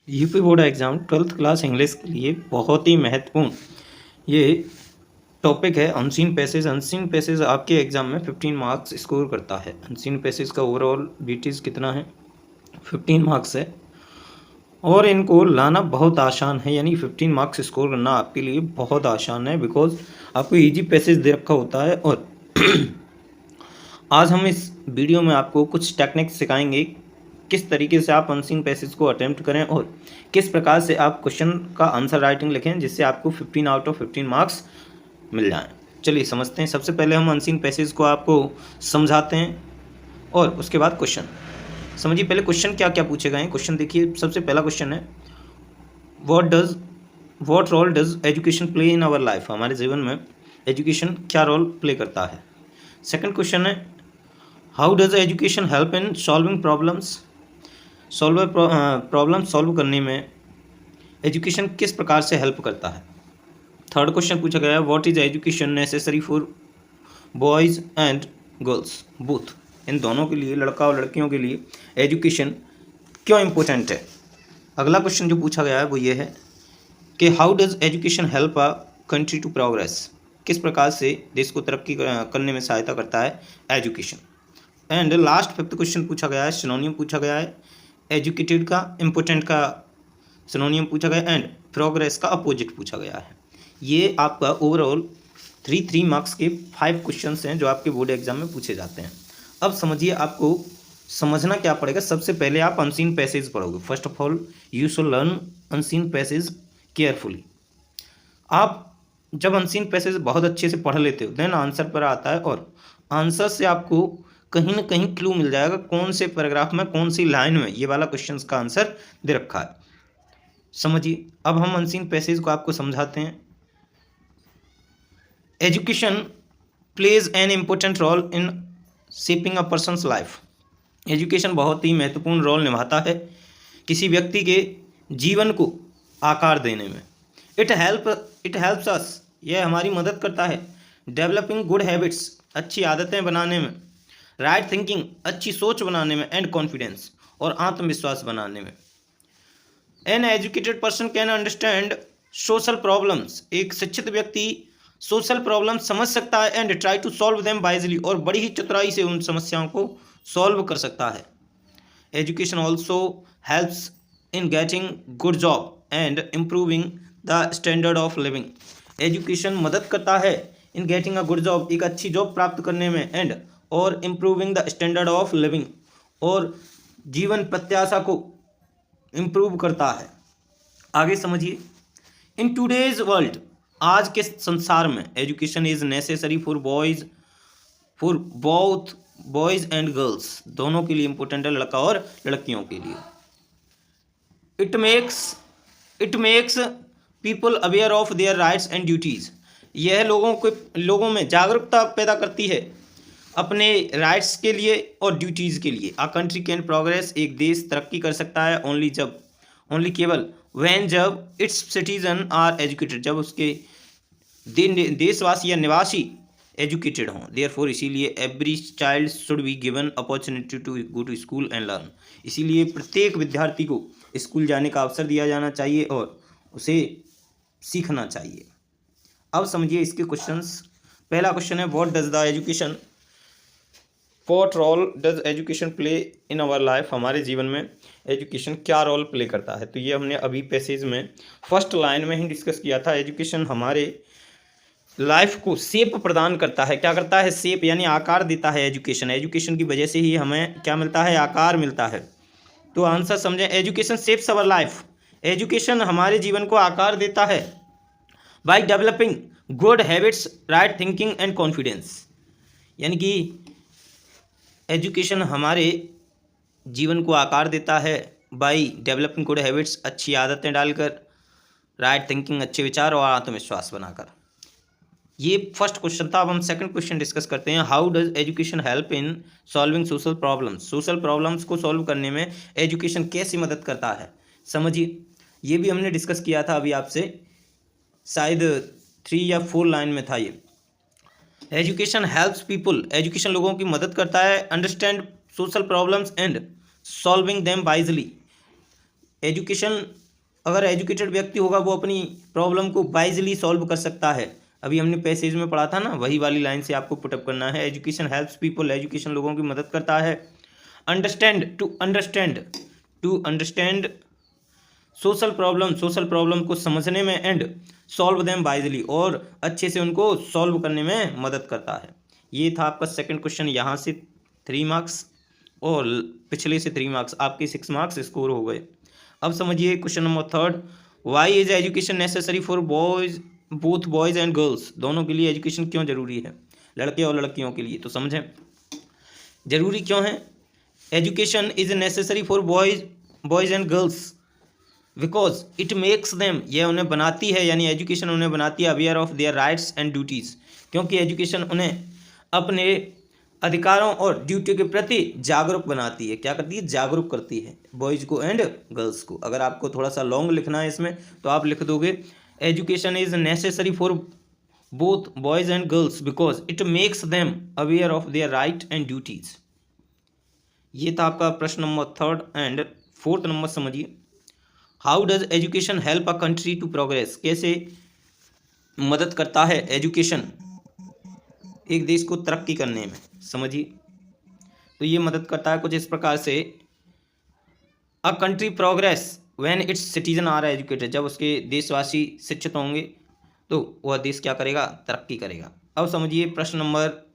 UP board exam 12th class English के लिए बहुत ही महत्वपूर्ण ये टॉपिक है। Unseen passage. अनसीन पैसेज आपके एग्ज़ाम में 15 मार्क्स स्कोर करता है। अनसीन पैसेज का ओवरऑल बीटीज कितना है? 15 मार्क्स है और इनको लाना बहुत आसान है, यानी 15 मार्क्स स्कोर करना आपके लिए बहुत आसान है बिकॉज आपको इजी पैसेज दे रखा होता है। और आज हम इस वीडियो में आपको कुछ टेक्निक्स सिखाएंगे किस तरीके से आप अनसीन पैसेज को अटेम्प्ट करें और किस प्रकार से आप क्वेश्चन का आंसर राइटिंग लिखें जिससे आपको 15 आउट ऑफ 15 मार्क्स मिल जाएं। चलिए समझते हैं। सबसे पहले हम अनसीन पैसेज को आपको समझाते हैं और उसके बाद क्वेश्चन समझिए। पहले क्वेश्चन क्या क्या पूछे गए हैं। क्वेश्चन देखिए, सबसे पहला क्वेश्चन है what role does education play in our life. हमारे जीवन में एजुकेशन क्या रोल प्ले करता है। सेकंड क्वेश्चन है how does education help in solving problems. Problem solve करने में एजुकेशन किस प्रकार से हेल्प करता है। थर्ड क्वेश्चन पूछा गया है what is education necessary for boys and girls both. इन दोनों के लिए, लड़का और लड़कियों के लिए एजुकेशन क्यों इम्पोर्टेंट है। अगला क्वेश्चन जो पूछा गया है वो ये है कि how does education help a country to progress. किस प्रकार से देश को तरक्की करने में सहायता करता है education. And last fifth question पूछा गया है, सिनोनियम पूछा गया है। एजुकेटेड का, इम्पोर्टेंट का सिनोनियम पूछा गया एंड प्रोग्रेस का अपोजिट पूछा गया है। ये आपका ओवरऑल 3 मार्क्स के 5 क्वेश्चंस हैं जो आपके बोर्ड एग्जाम में पूछे जाते हैं। अब समझिए आपको समझना क्या पड़ेगा। सबसे पहले आप अनसीन पैसेज पढ़ोगे। First of all you should learn unseen passage carefully. आप जब अनसीन पैसेज बहुत अच्छे से पढ़ लेते हो देन आंसर पर आता है और आंसर से आपको कहीं ना कहीं क्लू मिल जाएगा कौन से पैराग्राफ में, कौन सी लाइन में ये वाला क्वेश्चन का आंसर दे रखा है। समझिए, अब हम अनसीन पैसेज को आपको समझाते हैं। Education plays an important role in shaping a person's life. Education बहुत ही महत्वपूर्ण रोल निभाता है किसी व्यक्ति के जीवन को आकार देने में। इट हेल्प्स अस, यह हमारी मदद करता है डेवलपिंग गुड हैबिट्स, अच्छी आदतें बनाने में, राइट थिंकिंग, अच्छी सोच बनाने में, एंड कॉन्फिडेंस, और आत्मविश्वास बनाने में। An educated person can understand social problems. एक शिक्षित व्यक्ति सोशल प्रॉब्लम समझ सकता है and try to solve them wisely, और बड़ी ही चतुराई से उन समस्याओं को सॉल्व कर सकता है। Education also helps in getting good job and improving the standard of living. Education मदद करता है in getting a good job, एक अच्छी जॉब प्राप्त करने में, एंड और improving the standard of living, और जीवन प्रत्याशा को इम्प्रूव करता है। आगे समझिए। इन टूडेज वर्ल्ड, आज के संसार में education is necessary for both boys and girls, दोनों के लिए इम्पोर्टेंट है, लड़का और लड़कियों के लिए। It makes people aware of their rights and duties. यह लोगों में जागरूकता पैदा करती है अपने राइट्स के लिए और ड्यूटीज़ के लिए। अ कंट्री कैन प्रोग्रेस, एक देश तरक्की कर सकता है ओनली केवल व्हेन, जब इट्स सिटीजन आर एजुकेटेड, जब उसके देशवासी या निवासी एजुकेटेड हों। देयरफॉर, इसीलिए every child should be given opportunity to go to school and learn. इसीलिए प्रत्येक विद्यार्थी को स्कूल जाने का अवसर दिया जाना चाहिए और उसे सीखना चाहिए। अब समझिए इसके क्वेश्चंस। पहला क्वेश्चन है what role does education play in our life. हमारे जीवन में एजुकेशन क्या रोल प्ले करता है। तो ये हमने अभी पैसेज में फर्स्ट लाइन में ही डिस्कस किया था। एजुकेशन हमारे लाइफ को शेप प्रदान करता है। क्या करता है? शेप, यानी आकार देता है। एजुकेशन की वजह से ही हमें क्या मिलता है? आकार मिलता है। तो आंसर समझें, education shapes our life. Education हमारे जीवन को आकार देता है by developing good habits, right thinking and confidence. यानी कि एजुकेशन हमारे जीवन को आकार देता है बाय डेवलपिंग गुड हैबिट्स, अच्छी आदतें डालकर, राइट थिंकिंग, अच्छे विचार, और आत्मविश्वास बनाकर। ये फर्स्ट क्वेश्चन था। अब हम सेकंड क्वेश्चन डिस्कस करते हैं। How does education help in solving social problems. Social problems को सॉल्व करने में एजुकेशन कैसे मदद करता है। समझिए, ये भी हमने डिस्कस किया था अभी आपसे, शायद 3 या 4 लाइन में था ये। एजुकेशन हेल्प्स पीपल, एजुकेशन लोगों की मदद करता है understand social problems and solving them wisely, education, अगर एजुकेटेड व्यक्ति होगा वो अपनी प्रॉब्लम को वाइजली सॉल्व कर सकता है। अभी हमने पैसेज में पढ़ा था ना, वही वाली लाइन से आपको पुटअप करना है। एजुकेशन हेल्प्स पीपल, एजुकेशन लोगों की मदद करता है। टू अंडरस्टैंड सोशल प्रॉब्लम को समझने में, एंड सॉल्व देम वाइजली, और अच्छे से उनको सॉल्व करने में मदद करता है। ये था आपका सेकंड क्वेश्चन, यहाँ से 3 मार्क्स और पिछले से 3 मार्क्स, आपके 6 मार्क्स स्कोर हो गए। अब समझिए question number third, why is education necessary for boys, both boys and girls, दोनों के लिए एजुकेशन क्यों जरूरी है, लड़के और लड़कियों के लिए। तो समझें जरूरी क्यों है। Education is necessary for boys and girls because it makes them, यह उन्हें बनाती है, यानी एजुकेशन उन्हें बनाती है aware of their rights and duties, क्योंकि एजुकेशन उन्हें अपने अधिकारों और ड्यूटी के प्रति जागरूक बनाती है। क्या करती है, जागरूक करती है बॉयज़ को एंड गर्ल्स को। अगर आपको थोड़ा सा लॉन्ग लिखना है इसमें तो आप लिख दोगे education is necessary for both boys and girls because it makes them aware of their right and duties. ये था आपका प्रश्न number third. And fourth number समझिए, how does education help a country to progress, कैसे मदद करता है education एक देश को तरक्की करने में। समझिए, तो ये मदद करता है कुछ इस प्रकार से, a country progress when its citizen are educated, जब उसके देशवासी शिक्षित होंगे तो वह देश क्या करेगा, तरक्की करेगा। अब समझिए प्रश्न नंबर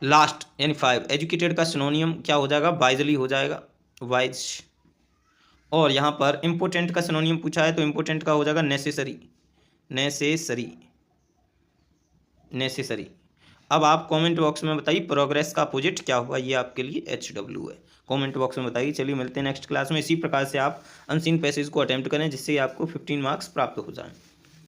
लास्ट यानी 5, एजुकेटेड का सिनोनियम क्या हो जाएगा, वाइजली हो जाएगा, वाइज। और यहाँ पर इम्पोर्टेंट का सिनोनियम पूछा है तो इम्पोर्टेंट का हो जाएगा नेसेसरी, नेसेसरी। अब आप कमेंट बॉक्स में बताइए प्रोग्रेस का अपोजिट क्या हुआ, ये आपके लिए HW है। कमेंट बॉक्स में बताइए। चलिए मिलते हैं नेक्स्ट क्लास में। इसी प्रकार से आप अनसीन पैसेज को अटेम्प्ट करें जिससे आपको 15 मार्क्स प्राप्त हो जाएं।